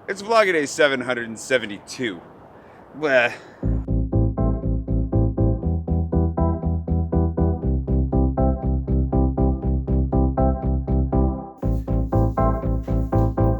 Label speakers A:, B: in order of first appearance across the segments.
A: It's Vlogger 772. Bleh.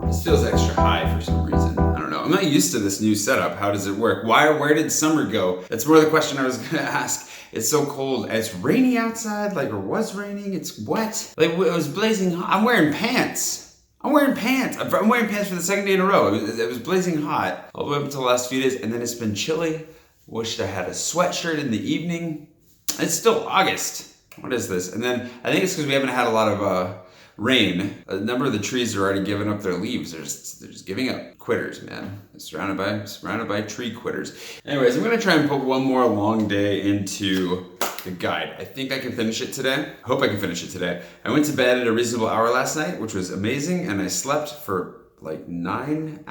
A: This feels extra high for some reason. I don't know. I'm not used to this new setup. How does it work? Where did summer go? That's more the question I was gonna ask. It's so cold. It's rainy outside, like, or was raining. It's wet. Like, it was blazing hot. I'm wearing pants. I'm wearing pants for the second day in a row. It was blazing hot all the way up until the last few days, and then it's been chilly. Wished I had a sweatshirt in the evening. It's still August. What is this? And then I think it's because we haven't had a lot of rain. A number of the trees are already giving up their leaves. They're just giving up. Quitters, man. Surrounded by tree quitters. Anyways, I'm gonna try and put one more long day into the guide. I think I can finish it today. Hope I can finish it today. I went to bed at a reasonable hour last night, which was amazing, and I slept for like 9.5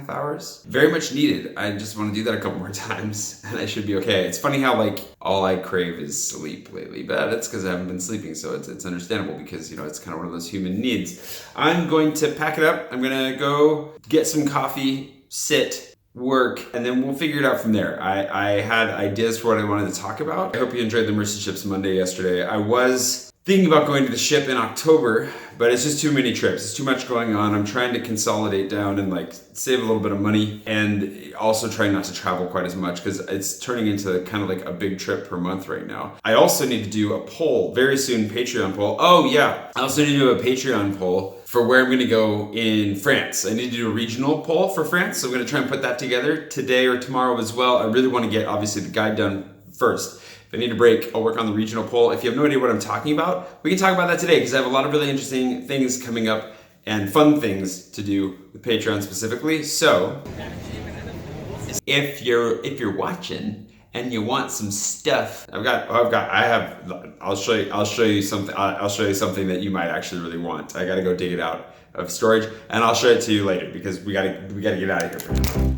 A: hours. Very much needed. I just want to do that a couple more times and I should be okay. It's funny how like all I crave is sleep lately, but it's because I haven't been sleeping, so it's understandable because, you know, it's kind of one of those human needs. I'm going to pack it up. I'm gonna go get some coffee, sit, work, and then we'll figure it out from there. I had ideas for what I wanted to talk about. I hope you enjoyed the Mercy Ships Monday yesterday. I was thinking about going to the ship in October, but it's just too many trips. It's too much going on. I'm trying to consolidate down and like save a little bit of money and also trying not to travel quite as much because it's turning into kind of like a big trip per month right now. I also need to do a poll very soon, Patreon poll. Oh yeah, I also need to do a Patreon poll for where I'm gonna go in France. I need to do a regional poll for France, so I'm gonna try and put that together today or tomorrow as well. I really wanna get obviously the guide done first. If I need a break, I'll work on the regional poll. If you have no idea what I'm talking about, we can talk about that today because I have a lot of really interesting things coming up and fun things to do with Patreon specifically. So, if you're watching and you want some stuff, I'll show you something that you might actually really want. I gotta go dig it out of storage and I'll show it to you later because we gotta get out of here for now.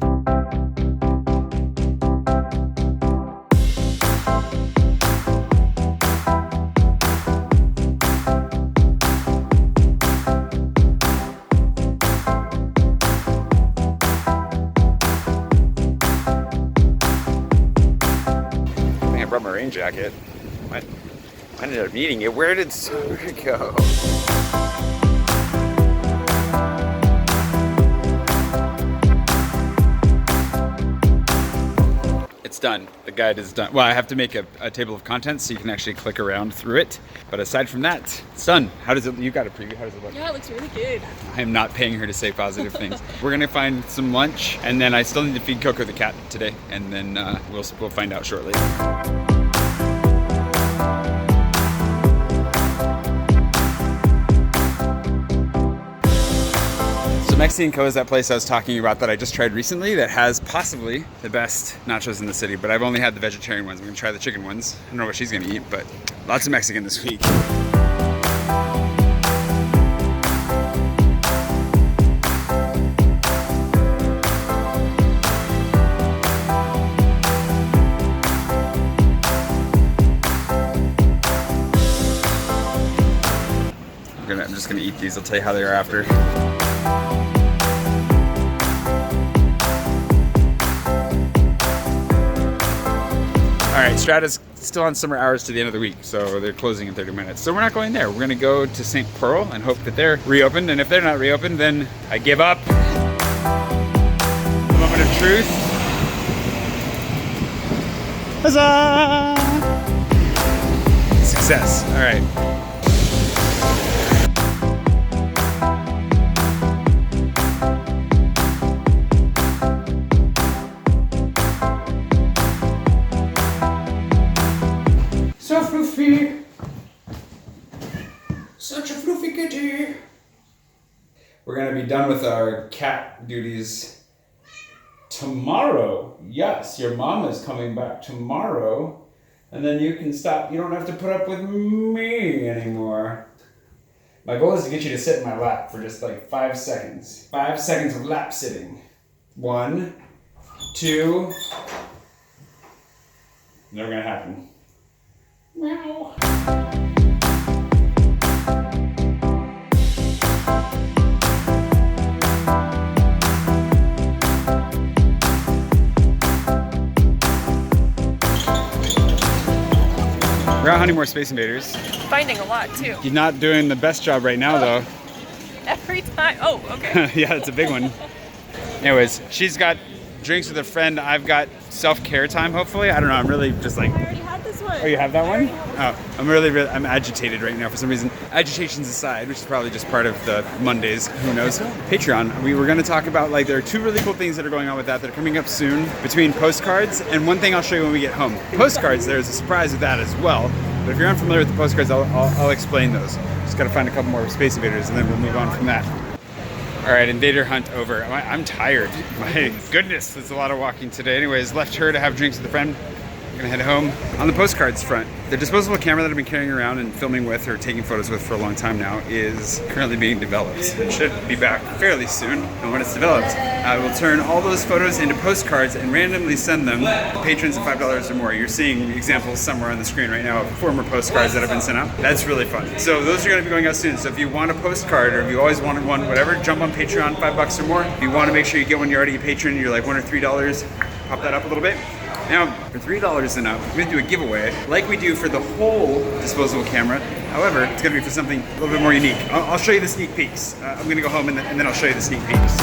A: I brought my rain jacket. I ended up needing it. Where did Summer go? It's done. The guide is done. Well, I have to make a table of contents so you can actually click around through it. But aside from that, it's done. How does it, you got a preview, how does it look?
B: Yeah, it looks really good.
A: I am not paying her to say positive things. We're gonna find some lunch and then I still need to feed Coco the cat today. And then we'll find out shortly. So Mexican Co is that place I was talking about that I just tried recently that has possibly the best nachos in the city, but I've only had the vegetarian ones. I'm gonna try the chicken ones. I don't know what she's gonna eat, but lots of Mexican this week. I'm just gonna eat these. I'll tell you how they are after. All right, Strata's still on summer hours to the end of the week, so they're closing in 30 minutes. So we're not going there. We're gonna go to St. Pearl and hope that they're reopened, and if they're not reopened, then I give up. Moment of truth. Huzzah! Success, all right. Such a fluffy kitty. We're gonna be done with our cat duties tomorrow. Yes, your mom is coming back tomorrow. And then you can stop, you don't have to put up with me anymore. My goal is to get you to sit in my lap for just like 5 seconds. 5 seconds of lap sitting. 1, 2. Never gonna happen. Meow.
B: how many more Space Invaders.
C: Finding a lot too.
B: You're not doing the best job right now though.
C: Every time. Oh, okay.
B: Yeah, it's a big one. Anyways, she's got drinks with a friend. I've got self-care time, hopefully. I don't know, I'm really just like...
C: I already had this one.
B: Oh, you have that one? Oh, I'm agitated right now for some reason. Agitations aside, which is probably just part of the Mondays, who knows. Patreon, we were gonna talk about, like, there are two really cool things that are going on with that are coming up soon between postcards, and one thing I'll show you when we get home. Postcards, there's a surprise with that as well, but if you're unfamiliar with the postcards, I'll explain those. Just gotta find a couple more Space Invaders and then we'll move on from that. All right, invader hunt over. I'm tired. My goodness, there's a lot of walking today. Anyways, left her to have drinks with a friend. I'm gonna head home. On the postcards front, the disposable camera that I've been carrying around and filming with or taking photos with for a long time now is currently being developed. It should be back fairly soon. And when it's developed, I will turn all those photos into postcards and randomly send them to patrons of $5 or more. You're seeing examples somewhere on the screen right now of former postcards that have been sent out. That's really fun. So those are gonna be going out soon. So if you want a postcard or if you always wanted one, whatever, jump on Patreon, $5 or more. If you wanna make sure you get one, you're already a patron, you're like $1 or $3, pop that up a little bit. Now, for $3 and up, we're gonna do a giveaway like we do for the whole disposable camera. However, it's gonna be for something a little bit more unique. I'll show you the sneak peeks. I'm gonna go home and then I'll show you the sneak peeks.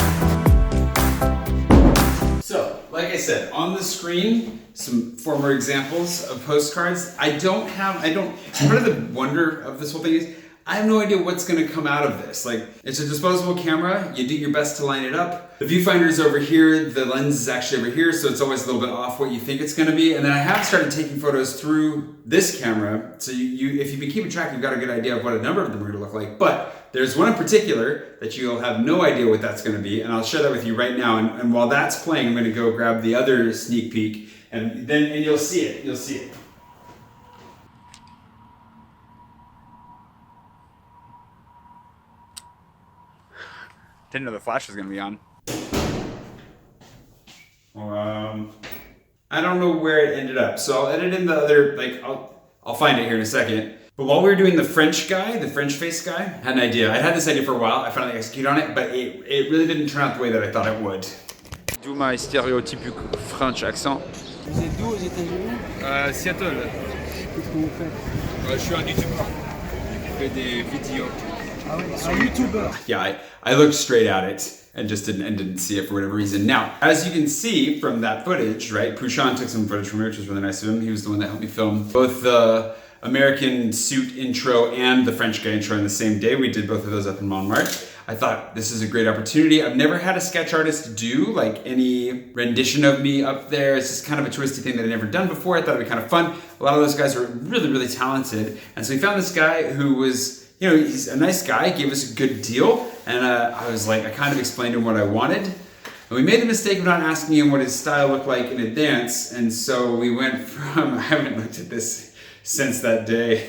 A: So, like I said, on the screen, some former examples of postcards. Part of the wonder of this whole thing is, I have no idea what's gonna come out of this. Like, it's a disposable camera, you do your best to line it up. The viewfinder's over here, the lens is actually over here, so it's always a little bit off what you think it's gonna be. And then I have started taking photos through this camera, so if you've been keeping track, you've got a good idea of what a number of them are gonna look like. But there's one in particular that you'll have no idea what that's gonna be, and I'll share that with you right now. And while that's playing, I'm gonna go grab the other sneak peek, and you'll see it,
B: Didn't know the flash was gonna be on.
A: I don't know where it ended up, so I'll edit in the other, I'll find it here in a second. But while we were doing the French guy, the French face guy, I had an idea. I had this idea for a while, I finally executed on it, but it really didn't turn out the way that I thought it would.
B: Do my stereotypique French accent.
D: Vous êtes d'où aux États-Unis?
B: Seattle.
D: Qu'est-ce que vous faites?
B: Je suis un YouTuber. Je fais des vidéos.
D: Ah oui, un YouTuber.
A: Yeah, I looked straight at it and just didn't see it for whatever reason. Now, as you can see from that footage, right, Pouchon took some footage from me, which was really nice of him. He was the one that helped me film both the American suit intro and the French guy intro on the same day. We did both of those up in Montmartre. I thought this is a great opportunity. I've never had a sketch artist do like any rendition of me up there. It's just kind of a twisty thing that I'd never done before. I thought it'd be kind of fun. A lot of those guys were really, really talented. And so we found this guy who was, you know, he's a nice guy, gave us a good deal. And I was like, I kind of explained to him what I wanted. And we made the mistake of not asking him what his style looked like in advance. And so we went from, I haven't looked at this since that day.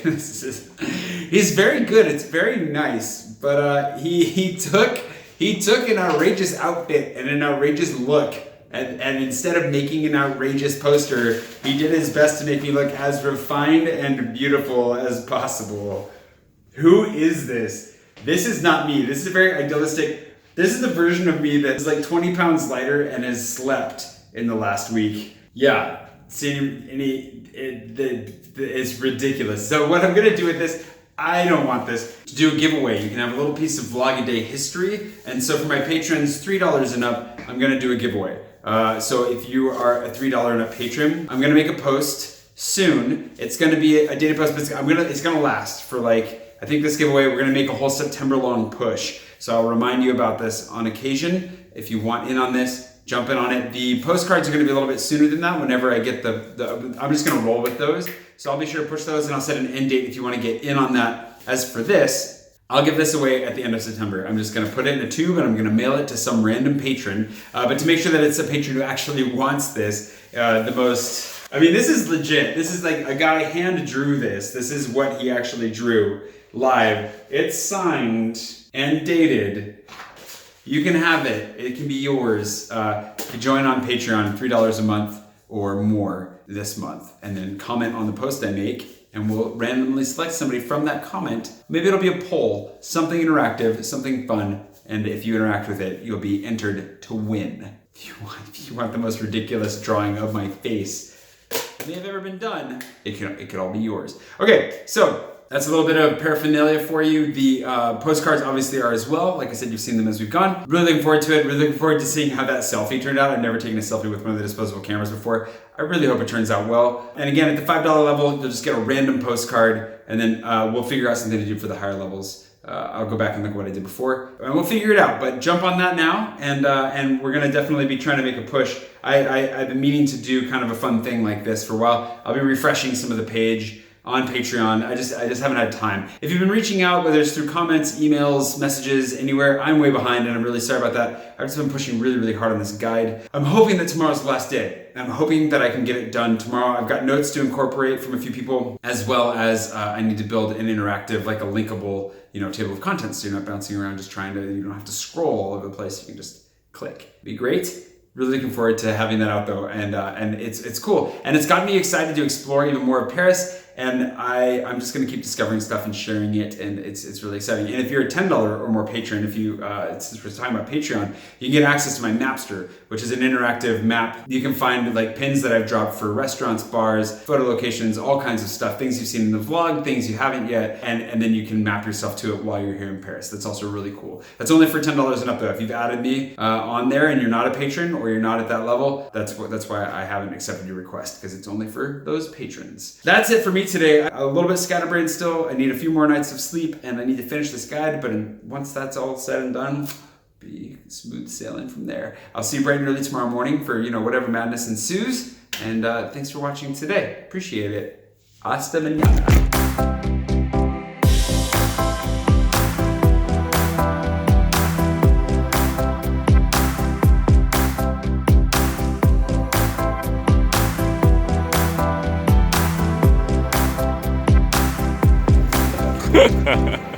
A: He's very good, it's very nice. But he took an outrageous outfit and an outrageous look. And instead of making an outrageous poster, he did his best to make me look as refined and beautiful as possible. Who is this? This is not me. This is a very idealistic. This is the version of me that's like 20 pounds lighter and has slept in the last week. Yeah, it's ridiculous. So what I'm gonna do with this, I don't want this, to do a giveaway. You can have a little piece of Vlog-A-Day history. And so for my patrons, $3 and up, I'm gonna do a giveaway. So if you are a $3 and up patron, I'm gonna make a post soon. It's gonna be a dated post, but it's gonna last for like, I think this giveaway, we're gonna make a whole September long push. So I'll remind you about this on occasion. If you want in on this, jump in on it. The postcards are gonna be a little bit sooner than that whenever I get I'm just gonna roll with those. So I'll be sure to push those and I'll set an end date if you wanna get in on that. As for this, I'll give this away at the end of September. I'm just gonna put it in a tube and I'm gonna mail it to some random patron. But to make sure that it's a patron who actually wants this, I mean, this is legit. This is like a guy hand drew this. This is what he actually drew live. It's signed and dated. You can have it. It can be yours. If you join on Patreon, $3 a month or more this month, and then comment on the post I make, and we'll randomly select somebody from that comment. Maybe it'll be a poll, something interactive, something fun, and if you interact with it, you'll be entered to win. If you want the most ridiculous drawing of my face, may have ever been done, it could all be yours. Okay, so that's a little bit of paraphernalia for you. The postcards obviously are as well. Like I said, you've seen them as we've gone. Really looking forward to it. Really looking forward to seeing how that selfie turned out. I've never taken a selfie with one of the disposable cameras before. I really hope it turns out well. And again, at the $5 level, you'll just get a random postcard, and then we'll figure out something to do for the higher levels. I'll go back and look at what I did before, and we'll figure it out. But jump on that now, and we're gonna definitely be trying to make a push. I've been meaning to do kind of a fun thing like this for a while. I'll be refreshing some of the page on Patreon. I just haven't had time. If you've been reaching out, whether it's through comments, emails, messages, anywhere, I'm way behind, and I'm really sorry about that. I've just been pushing really, really hard on this guide. I'm hoping that tomorrow's the last day. I'm hoping that I can get it done tomorrow. I've got notes to incorporate from a few people, as well as I need to build an interactive, like a linkable, table of contents, so you're not bouncing around just trying to, you don't have to scroll all over the place. You can just click. Be great. Really looking forward to having that out though, and it's cool, and it's got me excited to explore even more of Paris. And I'm just going to keep discovering stuff and sharing it, and it's really exciting. And if you're a $10 or more patron, since we're talking about Patreon, you can get access to my Mapster, which is an interactive map. You can find like pins that I've dropped for restaurants, bars, photo locations, all kinds of stuff, things you've seen in the vlog, things you haven't yet, and then you can map yourself to it while you're here in Paris. That's also really cool. That's only for $10 and up though. If you've added me on there and you're not a patron or you're not at that level, that's why I haven't accepted your request, because it's only for those patrons. That's it for me today. A little bit scatterbrained still. I need a few more nights of sleep, and I need to finish this guide, but once that's all said and done, be smooth sailing from there. I'll see you bright and early tomorrow morning for whatever madness ensues, and thanks for watching today. Appreciate it. Hasta mañana.
B: Ha ha ha.